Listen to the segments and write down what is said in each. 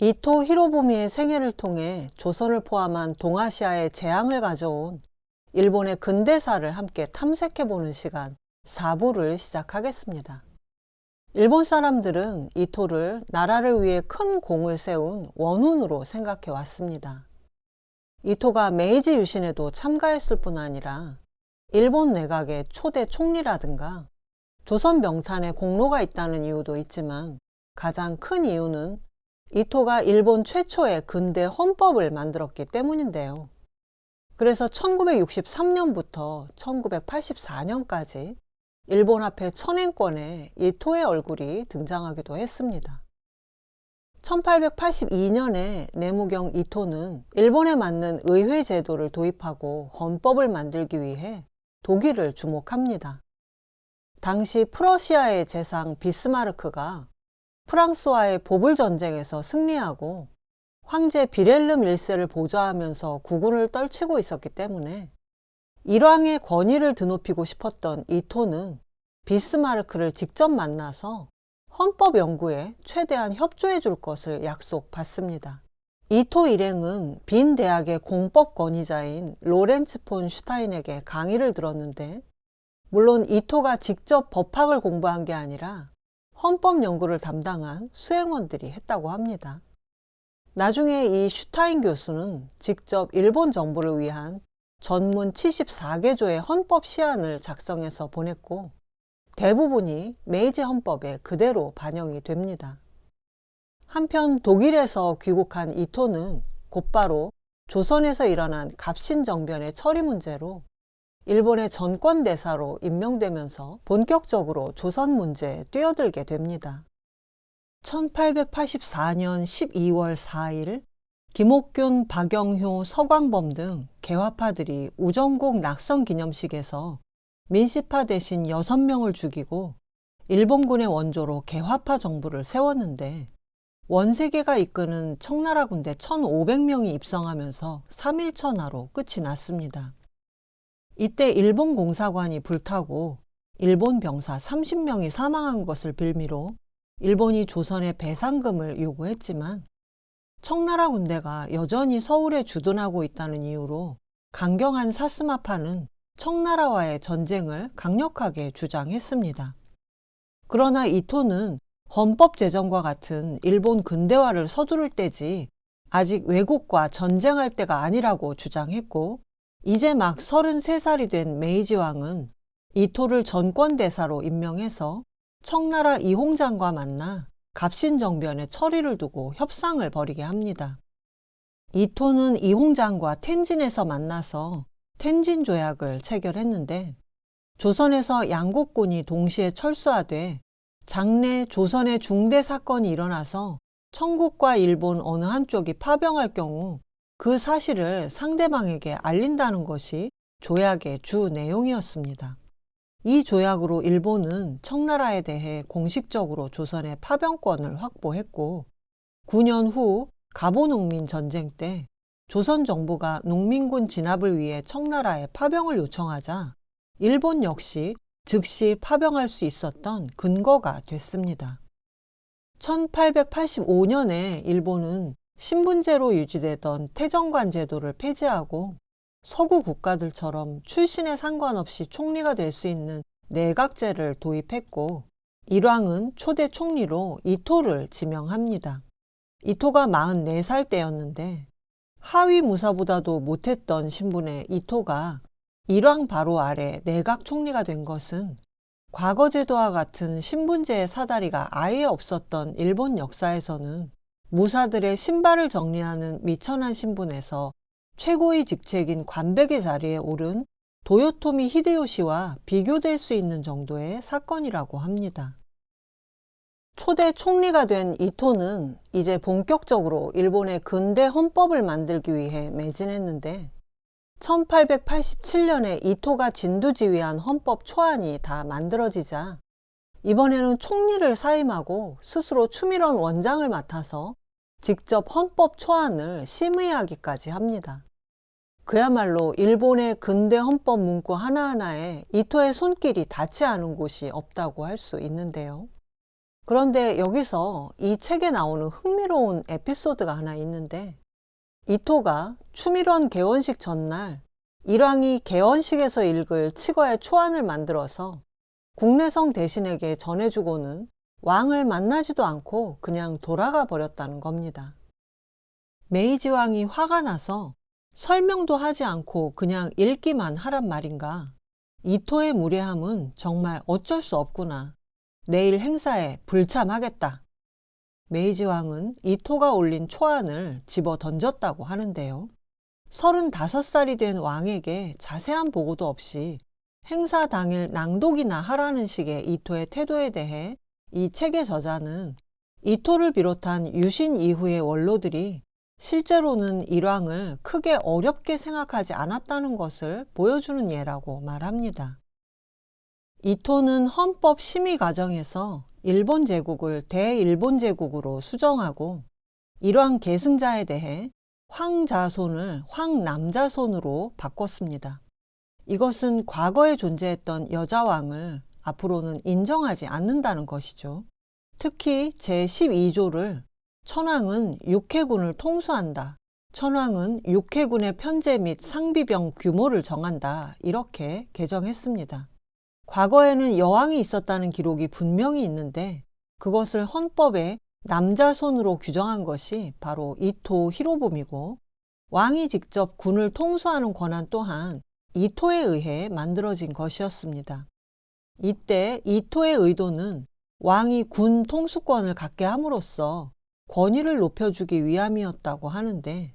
이토 히로부미의 생애를 통해 조선을 포함한 동아시아에 재앙을 가져온 일본의 근대사를 함께 탐색해보는 시간 4부를 시작하겠습니다. 일본 사람들은 이토를 나라를 위해 큰 공을 세운 원훈으로 생각해 왔습니다. 이토가 메이지 유신에도 참가했을 뿐 아니라 일본 내각의 초대 총리라든가 조선 명탄에 공로가 있다는 이유도 있지만 가장 큰 이유는 이토가 일본 최초의 근대 헌법을 만들었기 때문인데요. 그래서 1963년부터 1984년까지 일본 앞에 천행권에 이토의 얼굴이 등장하기도 했습니다. 1882년에 내무경 이토는 일본에 맞는 의회 제도를 도입하고 헌법을 만들기 위해 독일을 주목합니다. 당시 프러시아의 재상 비스마르크가 프랑스와의 보불 전쟁에서 승리하고 황제 비렐름 1세를 보좌하면서 국운을 떨치고 있었기 때문에 일왕의 권위를 드높이고 싶었던 이토는 비스마르크를 직접 만나서 헌법 연구에 최대한 협조해 줄 것을 약속받습니다. 이토 일행은 빈 대학의 공법 권위자인 로렌츠 폰 슈타인에게 강의를 들었는데, 물론 이토가 직접 법학을 공부한 게 아니라 헌법 연구를 담당한 수행원들이 했다고 합니다. 나중에 이 슈타인 교수는 직접 일본 정부를 위한 전문 74개조의 헌법 시안을 작성해서 보냈고, 대부분이 메이지 헌법에 그대로 반영이 됩니다. 한편 독일에서 귀국한 이토는 곧바로 조선에서 일어난 갑신정변의 처리 문제로 일본의 전권대사로 임명되면서 본격적으로 조선 문제에 뛰어들게 됩니다. 1884년 12월 4일 김옥균, 박영효, 서광범 등 개화파들이 우정국 낙선 기념식에서 민씨파 대신 6명을 죽이고 일본군의 원조로 개화파 정부를 세웠는데, 원세계가 이끄는 청나라 군대 1,500명이 입성하면서 3.1천하로 끝이 났습니다. 이때 일본 공사관이 불타고 일본 병사 30명이 사망한 것을 빌미로 일본이 조선에 배상금을 요구했지만 청나라 군대가 여전히 서울에 주둔하고 있다는 이유로 강경한 사스마파는 청나라와의 전쟁을 강력하게 주장했습니다. 그러나 이토는 헌법 제정과 같은 일본 근대화를 서두를 때지 아직 외국과 전쟁할 때가 아니라고 주장했고, 이제 막 33살이 된 메이지 왕은 이토를 전권대사로 임명해서 청나라 이홍장과 만나 갑신정변의 처리를 두고 협상을 벌이게 합니다. 이토는 이홍장과 텐진에서 만나서 텐진 조약을 체결했는데, 조선에서 양국군이 동시에 철수하되 장래 조선의 중대 사건이 일어나서 청국과 일본 어느 한쪽이 파병할 경우 그 사실을 상대방에게 알린다는 것이 조약의 주 내용이었습니다. 이 조약으로 일본은 청나라에 대해 공식적으로 조선의 파병권을 확보했고, 9년 후 가보농민 전쟁 때 조선 정부가 농민군 진압을 위해 청나라에 파병을 요청하자 일본 역시 즉시 파병할 수 있었던 근거가 됐습니다. 1885년에 일본은 신분제로 유지되던 태정관 제도를 폐지하고 서구 국가들처럼 출신에 상관없이 총리가 될 수 있는 내각제를 도입했고, 일왕은 초대 총리로 이토를 지명합니다. 이토가 44살 때였는데 하위 무사보다도 못했던 신분의 이토가 일왕 바로 아래 내각 총리가 된 것은 과거 제도와 같은 신분제의 사다리가 아예 없었던 일본 역사에서는 무사들의 신발을 정리하는 미천한 신분에서 최고의 직책인 관백의 자리에 오른 도요토미 히데요시와 비교될 수 있는 정도의 사건이라고 합니다. 초대 총리가 된 이토는 이제 본격적으로 일본의 근대 헌법을 만들기 위해 매진했는데, 1887년에 이토가 진두지휘한 헌법 초안이 다 만들어지자 이번에는 총리를 사임하고 스스로 추미론 원장을 맡아서 직접 헌법 초안을 심의하기까지 합니다. 그야말로 일본의 근대 헌법 문구 하나하나에 이토의 손길이 닿지 않은 곳이 없다고 할 수 있는데요. 그런데 여기서 이 책에 나오는 흥미로운 에피소드가 하나 있는데, 이토가 추밀원 개원식 전날 일왕이 개원식에서 읽을 치과의 초안을 만들어서 국내성 대신에게 전해주고는 왕을 만나지도 않고 그냥 돌아가 버렸다는 겁니다. 메이지 왕이 화가 나서 설명도 하지 않고 그냥 읽기만 하란 말인가. 이토의 무례함은 정말 어쩔 수 없구나. 내일 행사에 불참하겠다. 메이지 왕은 이토가 올린 초안을 집어 던졌다고 하는데요. 35살이 된 왕에게 자세한 보고도 없이 행사 당일 낭독이나 하라는 식의 이토의 태도에 대해 이 책의 저자는 이토를 비롯한 유신 이후의 원로들이 실제로는 일왕을 크게 어렵게 생각하지 않았다는 것을 보여주는 예라고 말합니다. 이토는 헌법 심의 과정에서 일본 제국을 대일본 제국으로 수정하고 일왕 계승자에 대해 황자손을 황남자손으로 바꿨습니다. 이것은 과거에 존재했던 여자왕을 앞으로는 인정하지 않는다는 것이죠. 특히 제12조를 천황은 육해군을 통수한다. 천황은 육해군의 편제 및 상비병 규모를 정한다. 이렇게 개정했습니다. 과거에는 여왕이 있었다는 기록이 분명히 있는데 그것을 헌법에 남자손으로 규정한 것이 바로 이토 히로부미고, 왕이 직접 군을 통수하는 권한 또한 이토에 의해 만들어진 것이었습니다. 이때 이토의 의도는 왕이 군 통수권을 갖게 함으로써 권위를 높여주기 위함이었다고 하는데,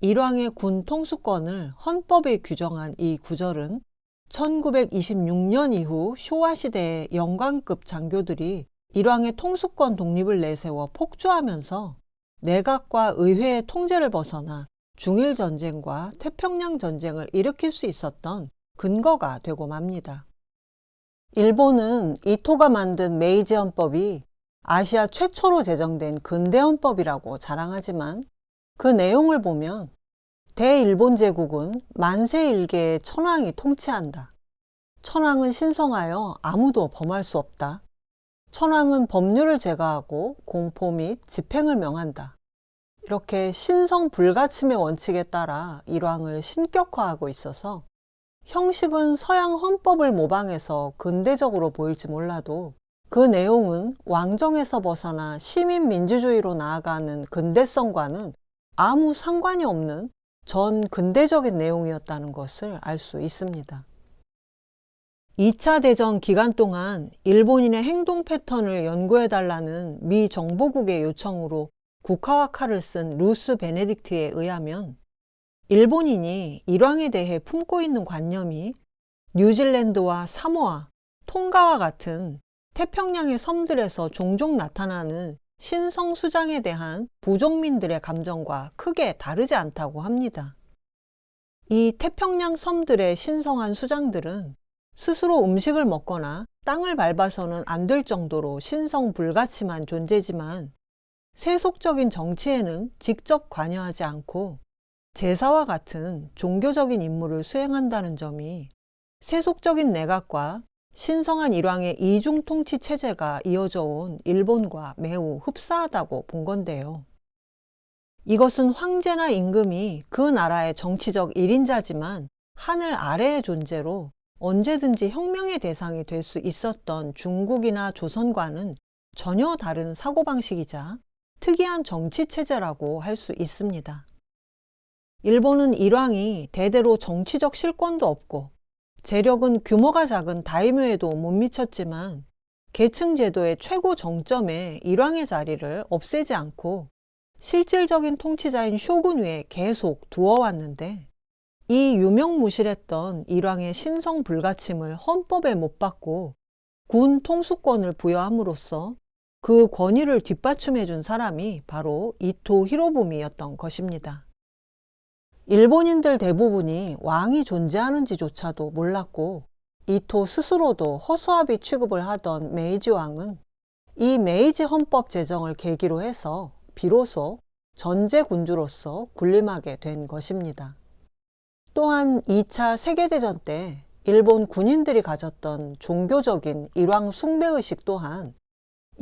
일왕의 군 통수권을 헌법에 규정한 이 구절은 1926년 이후 쇼와 시대의 영관급 장교들이 일왕의 통수권 독립을 내세워 폭주하면서 내각과 의회의 통제를 벗어나 중일전쟁과 태평양전쟁을 일으킬 수 있었던 근거가 되고 맙니다. 일본은 이토가 만든 메이지 헌법이 아시아 최초로 제정된 근대 헌법이라고 자랑하지만 그 내용을 보면 대일본 제국은 만세 일개의 천황이 통치한다. 천황은 신성하여 아무도 범할 수 없다. 천황은 법률을 제거하고 공포 및 집행을 명한다. 이렇게 신성 불가침의 원칙에 따라 일왕을 신격화하고 있어서 형식은 서양 헌법을 모방해서 근대적으로 보일지 몰라도 그 내용은 왕정에서 벗어나 시민민주주의로 나아가는 근대성과는 아무 상관이 없는 전 근대적인 내용이었다는 것을 알 수 있습니다. 2차 대전 기간 동안 일본인의 행동 패턴을 연구해달라는 미 정보국의 요청으로 국화와 칼을 쓴 루스 베네딕트에 의하면 일본인이 일왕에 대해 품고 있는 관념이 뉴질랜드와 사모아, 통가와 같은 태평양의 섬들에서 종종 나타나는 신성수장에 대한 부족민들의 감정과 크게 다르지 않다고 합니다. 이 태평양 섬들의 신성한 수장들은 스스로 음식을 먹거나 땅을 밟아서는 안 될 정도로 신성불가침한 존재지만 세속적인 정치에는 직접 관여하지 않고 제사와 같은 종교적인 임무를 수행한다는 점이 세속적인 내각과 신성한 일왕의 이중 통치 체제가 이어져 온 일본과 매우 흡사하다고 본 건데요. 이것은 황제나 임금이 그 나라의 정치적 일인자지만 하늘 아래의 존재로 언제든지 혁명의 대상이 될 수 있었던 중국이나 조선과는 전혀 다른 사고방식이자 특이한 정치체제라고 할 수 있습니다. 일본은 일왕이 대대로 정치적 실권도 없고 재력은 규모가 작은 다이묘에도 못 미쳤지만 계층제도의 최고 정점에 일왕의 자리를 없애지 않고 실질적인 통치자인 쇼군 위에 계속 두어왔는데, 이 유명무실했던 일왕의 신성불가침을 헌법에 못 박고 군 통수권을 부여함으로써 그 권위를 뒷받침해준 사람이 바로 이토 히로부미였던 것입니다. 일본인들 대부분이 왕이 존재하는지조차도 몰랐고 이토 스스로도 허수아비 취급을 하던 메이지 왕은 이 메이지 헌법 제정을 계기로 해서 비로소 전제군주로서 군림하게 된 것입니다. 또한 2차 세계대전 때 일본 군인들이 가졌던 종교적인 일왕 숭배의식 또한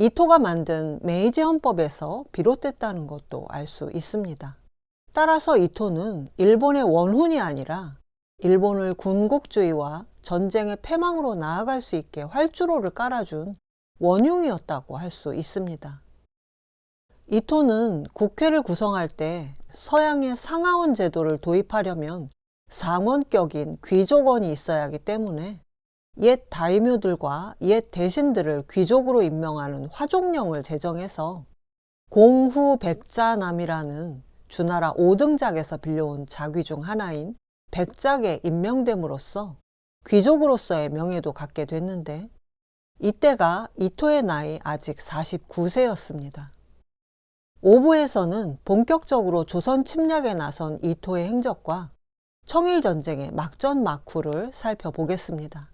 이토가 만든 메이지 헌법에서 비롯됐다는 것도 알 수 있습니다. 따라서 이토는 일본의 원훈이 아니라 일본을 군국주의와 전쟁의 패망으로 나아갈 수 있게 활주로를 깔아준 원흉이었다고 할 수 있습니다. 이토는 국회를 구성할 때 서양의 상하원 제도를 도입하려면 상원격인 귀족원이 있어야 하기 때문에 옛 다이묘들과 옛 대신들을 귀족으로 임명하는 화족령을 제정해서 공후백자남이라는 주나라 5등작에서 빌려온 자귀 중 하나인 백작에 임명됨으로써 귀족으로서의 명예도 갖게 됐는데, 이때가 이토의 나이 아직 49세였습니다. 5부에서는 본격적으로 조선 침략에 나선 이토의 행적과 청일전쟁의 막전막후를 살펴보겠습니다.